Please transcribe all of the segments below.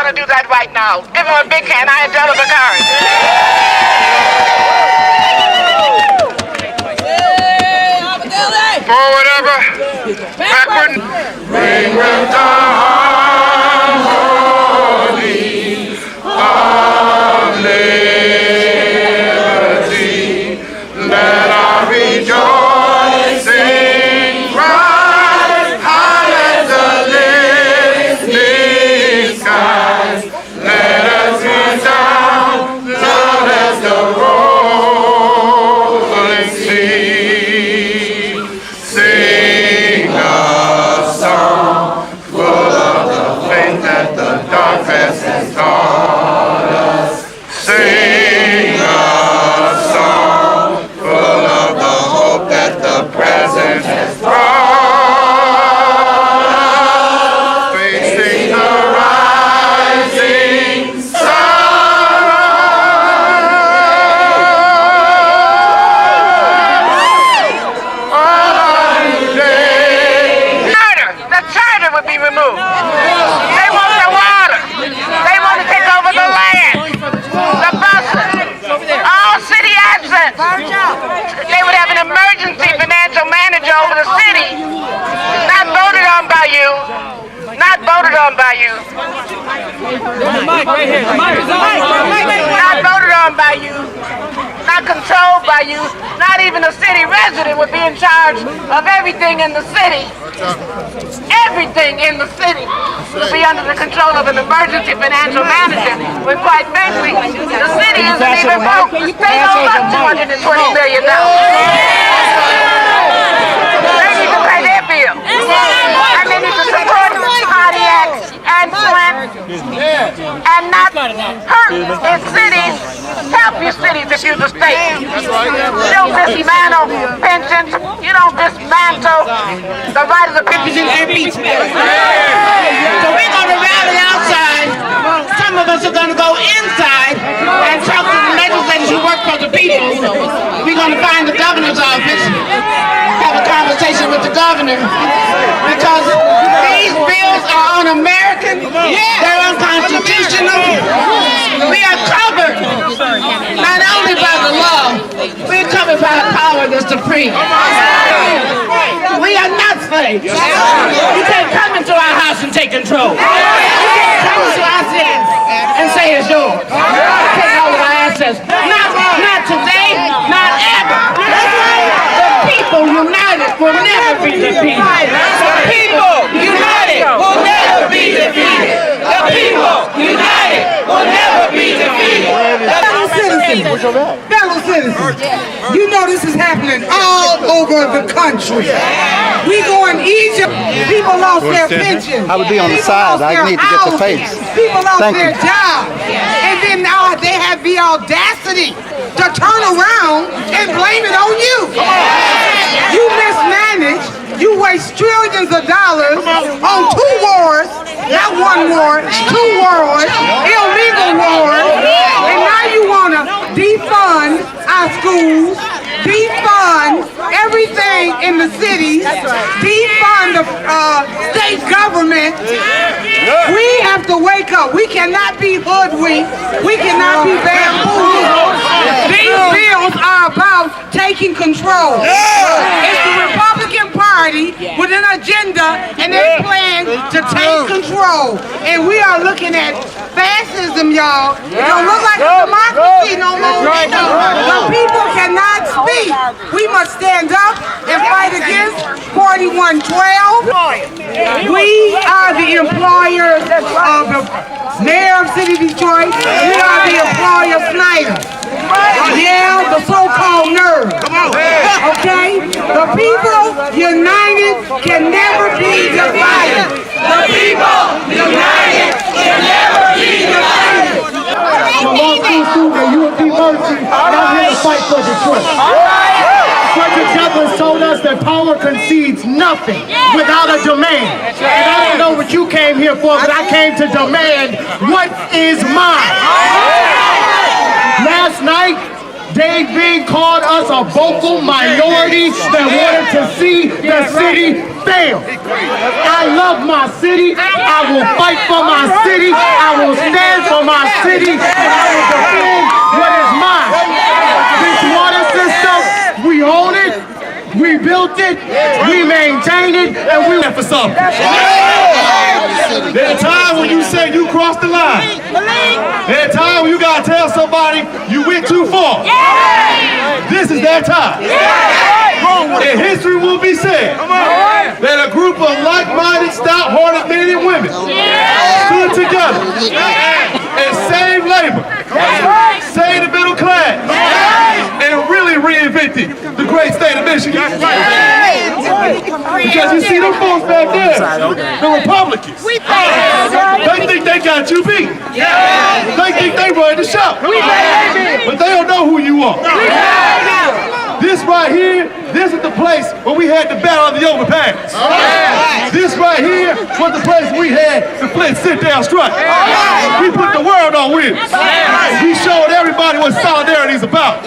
to do that right now. Give him a big hand. I tell him the courage. Forward ever, backward. Bring with the harmony of liberty. Let our rejoicing rise high as the listening skies. Let us resound loud as the rolling sea. Sing a song full of the faith that the dark past has taught us. Sing a song full of the hope that the present has brought us. Facing the rising sun. The charter would be removed. They want the water. They want to take over the land, the buses, all city assets. They would have an emergency financial manager over the city, not voted on by you, not voted on by you, not voted on by you, not controlled by you. Not even a city resident would be in charge of everything in the city. Everything in the city will be under the control of an emergency financial manager. When quite frankly, the city isn't even broke. The state owes us $220 million. They need to pay their bill. And they need to support Pontiac and Flint and not hurt its cities. Help your cities if you're the state. You don't dismantle pensions. You don't dismantle the right of the people. So we're going to rally outside. Some of us are going to go inside and talk to the legislators who work for the people. We're going to find the governor's office, have a conversation with the governor, because these bills are un-American, they're unconstitutional. We are covered not only by the law, we're covered by the power of the Supreme. We are not slaves. You can't come into our house and take control. You can't come into our city and say it's yours. Take all of our assets. Not today, not ever. The people united will never be defeated. The people united will never be defeated. The people united will never be defeated. Fellow citizens, you know this is happening all over the country. We go in Egypt, people lost their pensions. I would be on the side. I need to get the face. People lost their jobs. And then now they have the audacity to turn around and blame it on you. You mismanage, you waste trillions of dollars on two wars, not one war, two wars, illegal wars, and now you want to defund our schools, defund everything in the cities, defund the state government. We have to wake up. We cannot be hoodwinked. We cannot be bamboozled. These bills are about taking control. It's the Republican Party with an agenda and they plan to take control. And we are looking at fascism, y'all. It don't look like a democracy no more. The people cannot speak. We must stand up and fight against 4112. We are the employers of the mayor of City Detroit. We are the employer of Snyder. Yeah, the so-called nerds. Okay? The people united can never be divided. The people united can never be divided. The law school student, you would be mercy. I'm here to fight for Detroit. Frederick Douglass told us that power concedes nothing without a demand. And I don't know what you came here for, but I came to demand what is mine. Last night, Dave Bing called us a vocal minority that wanted to see the city fail. I love my city. I will fight for my city. I will stand for my city. And I will defend what is mine. This water system, we own it. We built it, we maintain it, and we went for something. There's a time when you say you crossed the line. There's a time when you gotta tell somebody you went too far. This is that time. And history will be said that a group of like-minded, stout-hearted men and women stood together and saved labor, saved the middle class, and really reinvented the great state of Michigan. Because you see them folks back there, the Republicans, they think they got you beat. They think they run the show. But they don't know who you are. This right here, this is the place where we had the battle of the overpass. This right here was the place we had the Flint sit-down strike. We put the world on wheels. We showed everybody what solidarity is about.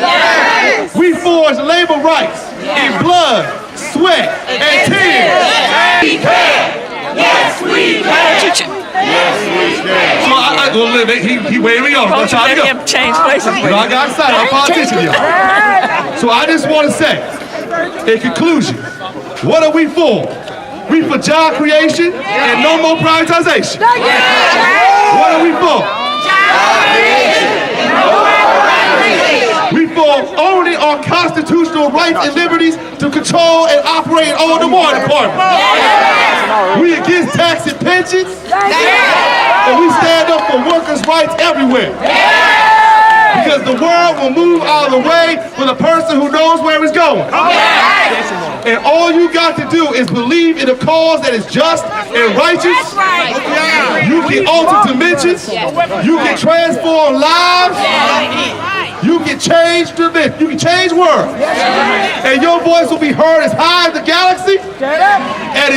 We forged labor rights in blood, sweat, and tears. We can. Yes, we can. So he waved me off. That's how I go. Change places. You know, I got excited. I'm a politician, y'all. So I just want to say, in conclusion, what are we for? We for job creation and no more privatization. What are we for? Job creation. We for owning our constitutional rights and liberties to control and operate and own the water department. We against tax and pensions. And we stand up for workers' rights everywhere. Because the world will move out of the way for the person who knows where it's going. And all you got to do is believe in a cause that is just and righteous. You can alter dimensions. You can transform lives. You can change dimensions. You can change worlds. And your voice will be heard as high as the galaxy. And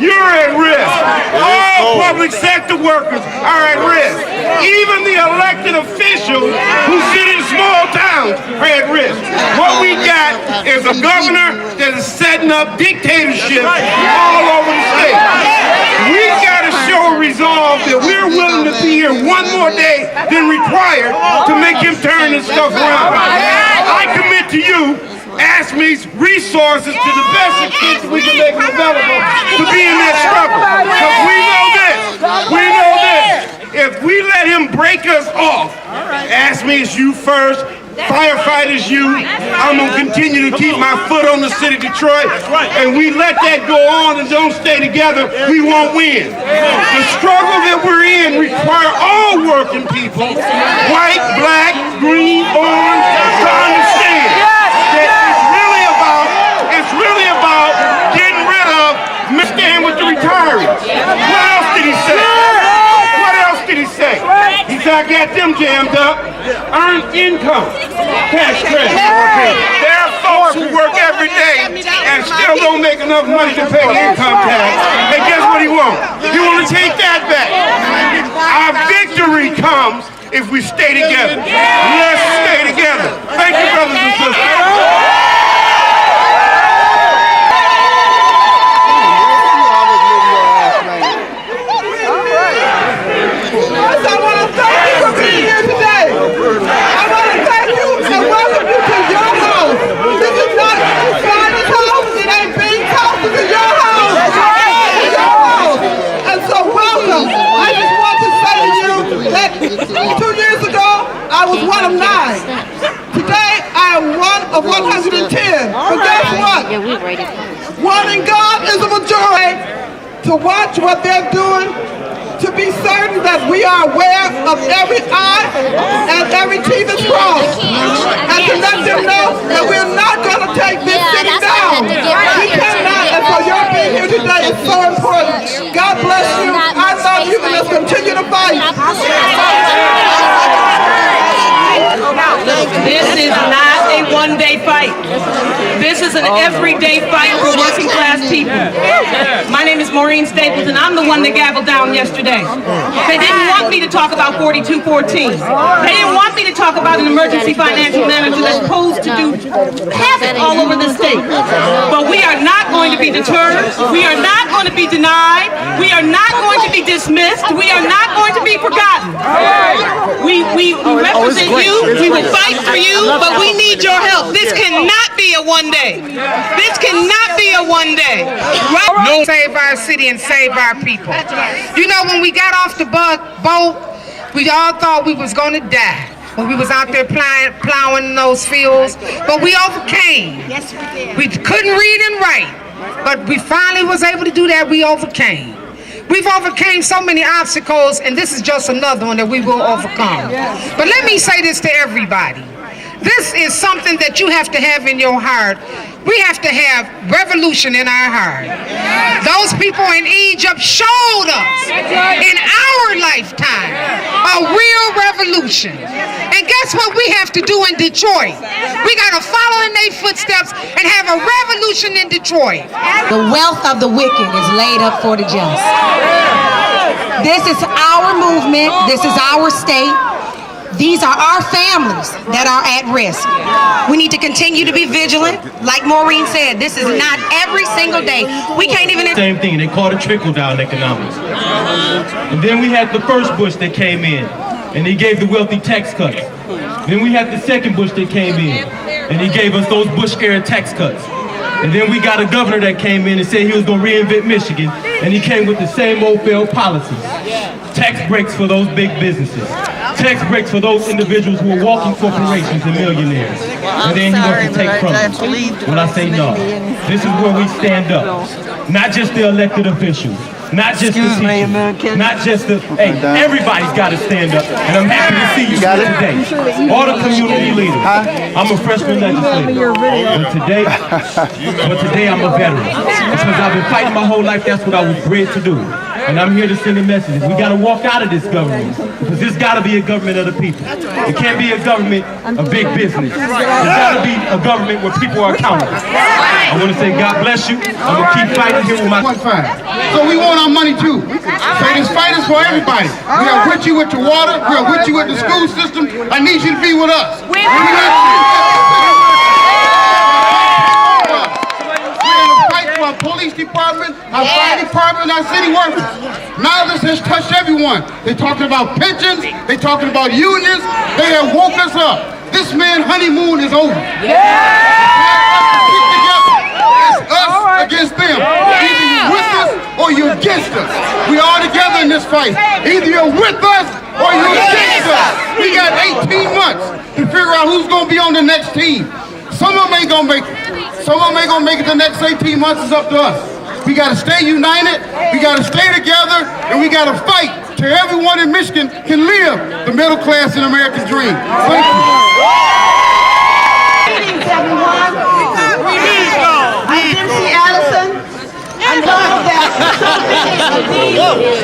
you're at risk. All public sector workers are at risk. Even the elected officials who sit in small towns are at risk. What we got is a governor that is setting up dictatorships all over the state. We got to show resolve that we're willing to be here one more day than required to make him turn this stuff around. I commit to you ASME's resources to the best extent we can make them available to be in that struggle. Because we know this. If we let him break us off, ASME is you first, firefighters you, I'm going to continue to keep my foot on the city of Detroit, and we let that go on and don't stay together, we won't win. The struggle that we're in requires all working people, white, black, green, orange, to understand that it's really about getting rid of stand with the retirees. What else did he say? He said, I got them jammed up. Earned income tax credit. There are folks who work every day and still don't make enough money to pay income tax. And guess what he wants? He wants to take that back. Our victory comes if we stay together. Let's stay together. Thank you, brothers and sisters. I was one of 9. Today, I am one of 110. But guess what? One in God is a majority. To watch what they're doing, to be certain that we are aware of every I and every T that's crossed, and to let them know that we're not going to take this city down. We cannot, and so your being here today is so important. God bless you. I love you, and let's continue to fight. This is not a one-day fight. This is an everyday fight for working class people. My name is Maureen Staples, and I'm the one that gavelled down yesterday. They didn't want me to talk about 4214. They didn't want me to talk about an emergency financial manager that's supposed to do havoc all over the state. But we are not going going to be deterred. We are not going to be denied. We are not going to be dismissed. We are not going to be forgotten. We represent you. We will fight for you, but we need your help. This cannot be a one day. This cannot be a one day. No, save our city and save our people. You know, when we got off the boat, we all thought we was gonna die when we was out there plowing those fields, but we overcame. Yes, we did. We couldn't read and write, but we finally was able to do that. We overcame. We've overcame so many obstacles, and this is just another one that we will overcome. But let me say this to everybody. This is something that you have to have in your heart. We have to have revolution in our heart. Those people in Egypt showed us in our lifetime a real revolution. And guess what we have to do in Detroit? We got to follow in their footsteps and have a revolution in Detroit. The wealth of the wicked is laid up for the just. This is our movement. This is our state. These are our families that are at risk. We need to continue to be vigilant. Like Maureen said, this is not every single day. We can't even... Same thing, they call it trickle-down economics. And then we had the first Bush that came in, and he gave the wealthy tax cuts. Then we had the second Bush that came in, and he gave us those Bush-era tax cuts. And then we got a governor that came in and said he was going to reinvent Michigan, and he came with the same old failed policies. Tax breaks for those big businesses. Tax breaks for those individuals who are walking corporations and millionaires. And then he wants to take from them. Well, I say no. This is where we stand up. Not just the elected officials. Not just the teachers. Not just the... Hey, everybody's got to stand up. And I'm happy to see you here today. All the community leaders. I'm a freshman legislator. But today I'm a veteran. Because I've been fighting my whole life. That's what I was bred to do. And I'm here to send a message. We got to walk out of this government. Because this got to be a government of the people. It can't be a government of big business. It's got to be a government where people are accountable. I want to say God bless you. I'm going to keep fighting here with my... So we want our money too. So this fight is for everybody. We are with you with your water. We are with you with the school system. I need you to be with us. We're going to fight for our police department, our fire department, our city workers. Now this has touched everyone. They're talking about pensions. They're talking about unions. They have woke us up. This man's honeymoon is over. Against them. Either you're with us or you're against us. We all together in this fight. Either you're with us or you're against us. We got 18 months to figure out who's going to be on the next team. Some of them ain't going to make it. Some of them ain't going to make it the next 18 months. Is up to us. We got to stay united. We got to stay together. And we got to fight till everyone in Michigan can live the middle class and American dream. Thank you. I know that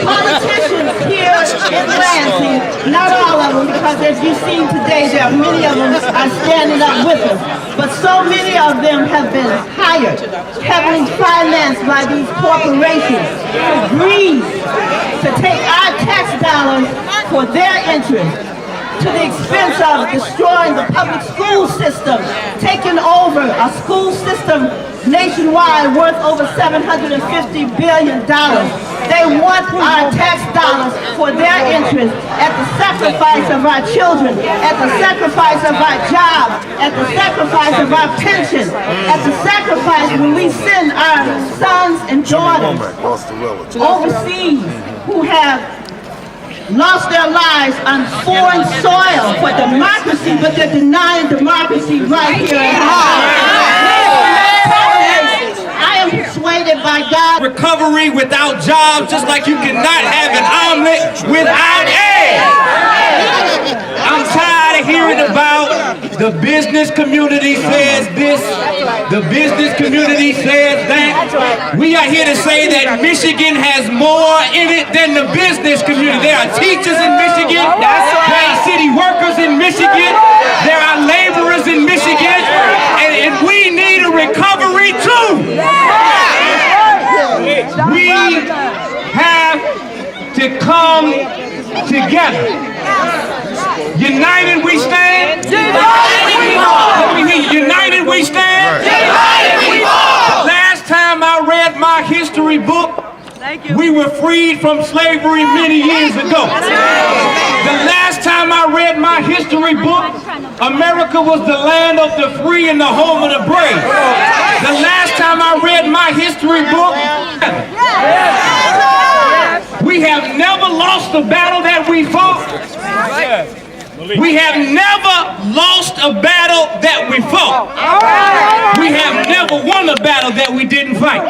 politicians here in Lansing, not all of them, because as you've seen today, there are many of them are standing up with us, but so many of them have been hired, heavily financed by these corporations for greed, to take our tax dollars for their interest, to the expense of destroying the public school system, taking over a school system nationwide worth over $750 billion. They want our tax dollars for their interest at the sacrifice of our children, at the sacrifice of our jobs, at the sacrifice of our pension, at the sacrifice when we send our sons and daughters overseas who have lost their lives on foreign soil for democracy, but they're denying democracy right here at home. I am persuaded by God. Recovery without jobs, just like you cannot have an omelet without eggs. I'm tired of hearing about the business community says this, the business community says that. We are here to say that Michigan has more in it than the business community. There are teachers in Michigan, there are city workers in Michigan, there are laborers in Michigan, and we need a recovery too. We have to come together. United we stand. United we stand. United we stand. United we fall. Last time I history book, we were freed from slavery many years ago. The last time I read my history book, America was the land of the free and the home of the brave. The last time I read my history book, we have never lost a battle that we fought. We have never lost a battle that we fought. We have never won a battle that we didn't fight.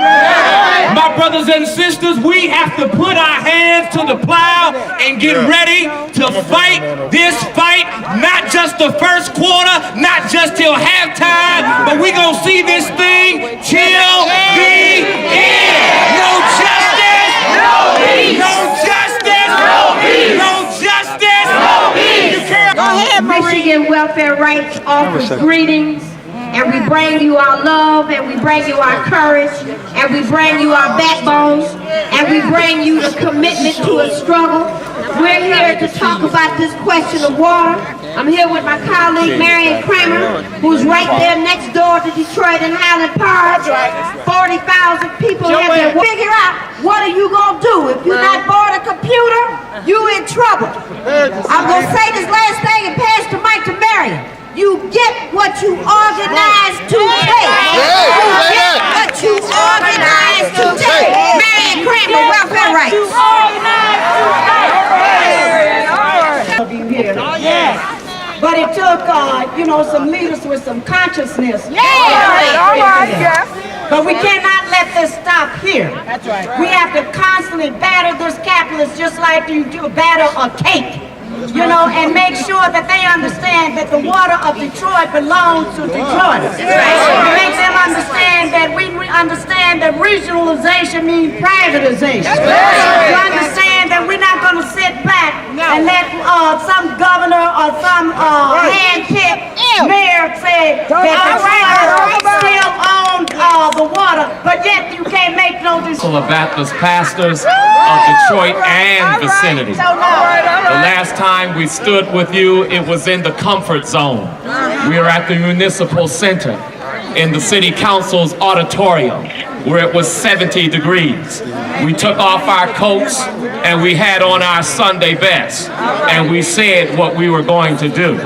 My brothers and sisters, we have to put our hands to the plow and get ready to fight this fight, not just the first quarter, not just till halftime, but we're going to see this thing till the end. No justice, no peace. No justice, no peace. No justice, no peace. Go ahead, Michigan Welfare Rights offers greetings, and we bring you our love, and we bring you our courage, and we bring you our backbones, and we bring you the commitment to a struggle. We're here to talk about this question of water. I'm here with my colleague, Marion Kramer, who's right there next door to Detroit and Highland Park. 40,000 people have to figure out, what are you going to do? If you're not bought a computer, you in trouble. I'm going to say this last thing and pass the mic to Marion. You get what you organize to take. You get what you organize to take. Marion Kramer, Welfare Rights. But it took, some leaders with some consciousness. But we cannot let this stop here. That's right. We have to constantly batter this capitalist just like you do batter a cake. And make sure that they understand that the water of Detroit belongs to Detroit. Make them understand that we understand that regionalization means privatization. To understand that we're not going to sit back and let some governor or some hand-picked mayor say that Detroit still owns the water, but yet you can't make no decision. Of Baptist pastors of Detroit and vicinity. The last time we stood with you, it was in the comfort zone. We were at the municipal center in the city council's auditorium where it was 70 degrees. We took off our coats and we had on our Sunday best and we said what we were going to do.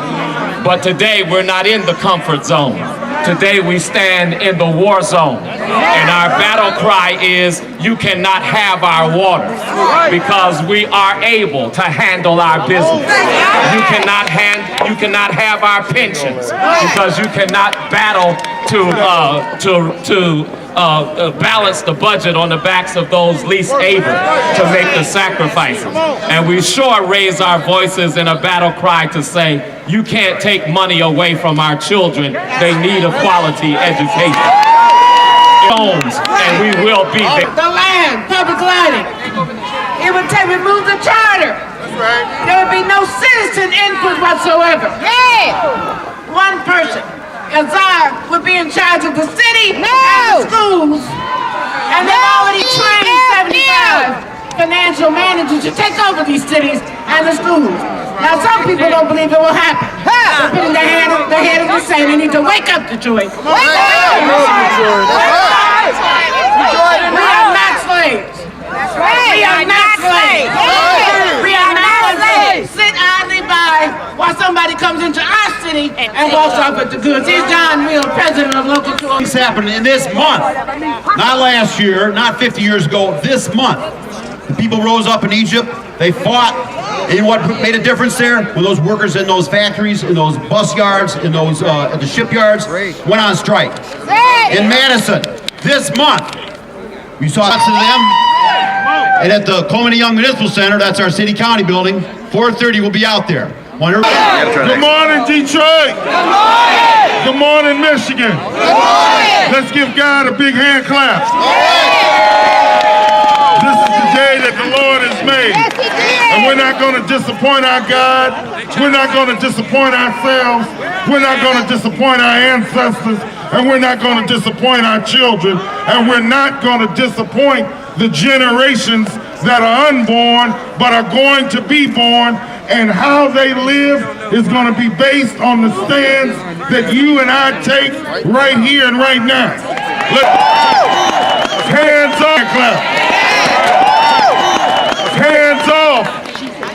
But today we're not in the comfort zone. Today we stand in the war zone, and our battle cry is, you cannot have our water, because we are able to handle our business. You cannot have our pensions, because you cannot battle to balance the budget on the backs of those least able to make the sacrifices. And we sure raise our voices in a battle cry to say, you can't take money away from our children. They need a quality education. Homes, and we will be there. The land, public lighting. It would remove the charter. There would be no citizen input whatsoever. One person, Azar, would be in charge of the city and the schools. And they've already trained 75 financial managers to take over these cities and the schools. Now, some people don't believe it will happen. They're putting their head in the sand. They need to wake up, Detroit. Wake up! We are not slaves. That's right. We are not slaves. We are not slaves. Sit idly by while somebody comes into our city and walks off with the goods. He's John Will, president of Local 2. This happened in this month. Not last year, not 50 years ago, this month. The people rose up in Egypt. They fought. And what made a difference there? When those workers in those factories, in those bus yards, in those at the shipyards, went on strike. In Madison, this month, we saw lots of them. And at the Coleman Young Municipal Center, that's our city county building, 4:30 we'll be out there. Good morning, Detroit. Good morning. Good morning, Michigan. Good morning. Let's give God a big hand clap. This is the day that the Lord has made. And we're not going to disappoint our God. We're not going to disappoint ourselves. We're not going to disappoint our ancestors. And we're not going to disappoint our children. And we're not going to disappoint the generations that are unborn but are going to be born. And how they live is going to be based on the stands that you and I take right here and right now. Hands off, hands off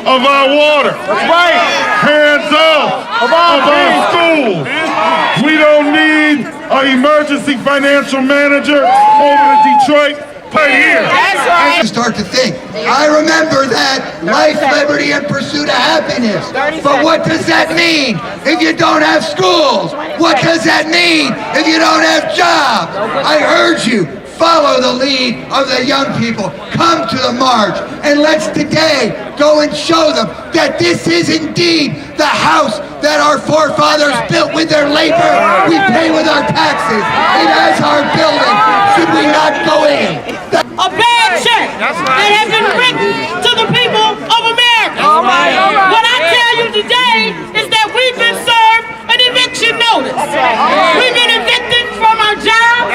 of our water. That's right. Hands off of our schools. We don't need an emergency financial manager over in Detroit. Right here. That's right. Start to think. I remember that life, liberty, and pursuit of happiness. But what does that mean if you don't have schools? What does that mean if you don't have jobs? I urge you, follow the lead of the young people. Come to the march, and let's today go and show them that this is indeed the house that our forefathers built with their labor. We pay with our taxes. It is our building. Should we not go in? A bad check that has been written to the people of America. What I tell you today is that we've been served an eviction notice. We've been evicted from our jobs.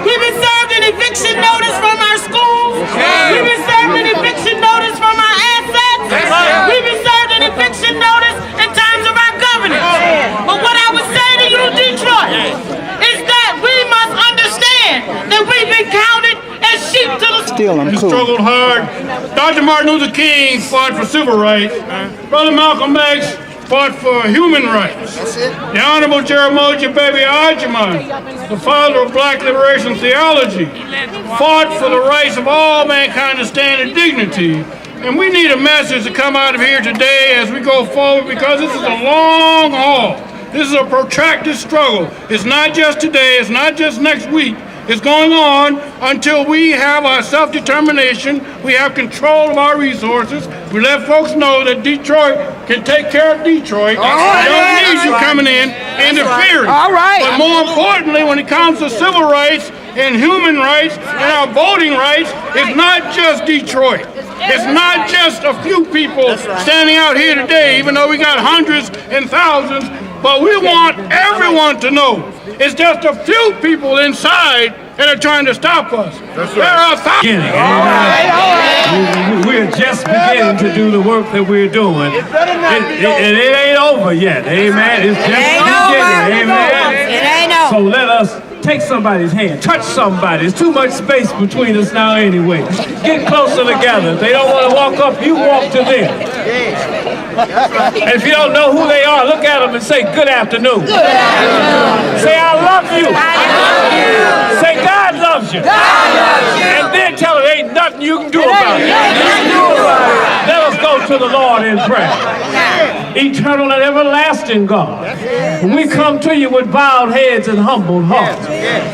We've been served an eviction notice from our schools. We've been served an eviction notice from our assets. We've been served an eviction notice in terms of our governance. But what I would say to you, Detroit, is that we must understand that we've been counted as sheep to the You struggled hard. Dr. Martin Luther King fought for civil rights. Brother Malcolm X fought for human rights. The Honorable Jeremiah Baby Adjaman, the father of black liberation theology, fought for the rights of all mankind to stand in dignity. And we need a message to come out of here today as we go forward, because this is a long haul. This is a protracted struggle. It's not just today, it's not just next week. It's going on until we have our self-determination, we have control of our resources, we let folks know that Detroit can take care of Detroit. We don't need you coming in interfering. But more importantly, when it comes to civil rights and human rights and our voting rights, it's not just Detroit. It's not just a few people standing out here today, even though we got hundreds and thousands, but we want everyone to know it's just a few people inside that are trying to stop us. There are thousands. We're just beginning to do the work that we're doing. It ain't over yet, amen. It's just beginning, amen. It ain't over. So let us take somebody's hand, touch somebody. There's too much space between us now anyway. Get closer together. If they don't want to walk up, you walk to them. And if you don't know who they are, look at them and say, good afternoon. Good afternoon. Say, I love you. I love you. Say, God loves you. God loves you. And then tell them, ain't nothing you can do about it. Let us go to the Lord in prayer. Eternal and everlasting God, we come to you with bowed heads and humbled hearts.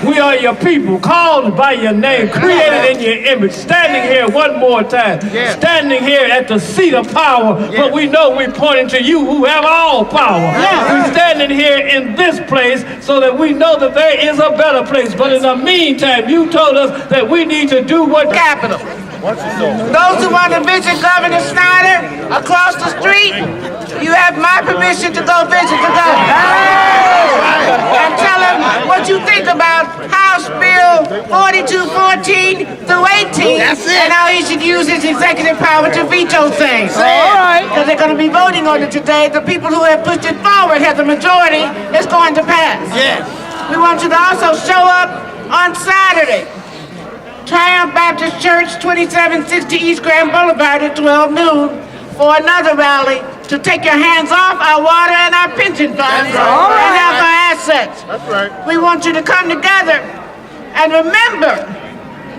We are your people, called by your name, created in your image, standing here one more time, standing here at the seat of power, but we know we're pointing to you who have all power. We're standing here in this place so that we know that there is a better place, but in the meantime, you told us that we need to do what capital. Those who want to visit Governor Snyder across the street, you have my permission to go visit the governor. And tell him what you think about House Bill 4214 through 18 and how he should use his executive power to veto things. Because they're going to be voting on it today. The people who have pushed it forward have the majority. It's going to pass. We want you to also show up on Saturday. Triumph Baptist Church, 2760 East Grand Boulevard at 12 noon for another rally to take your hands off our water and our pension funds and have our assets. We want you to come together and remember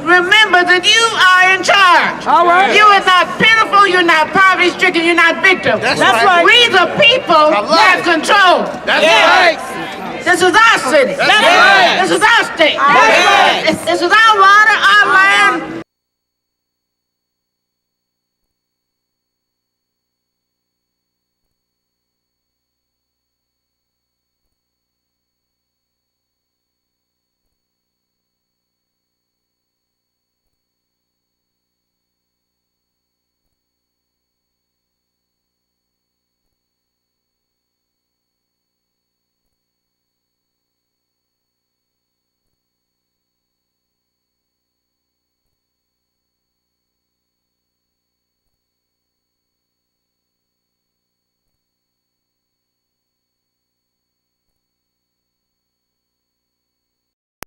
that you are in charge. You are not pitiful, you're not poverty-stricken, you're not victims. We the people have control. This is our city. This is our state. This is our water, our land,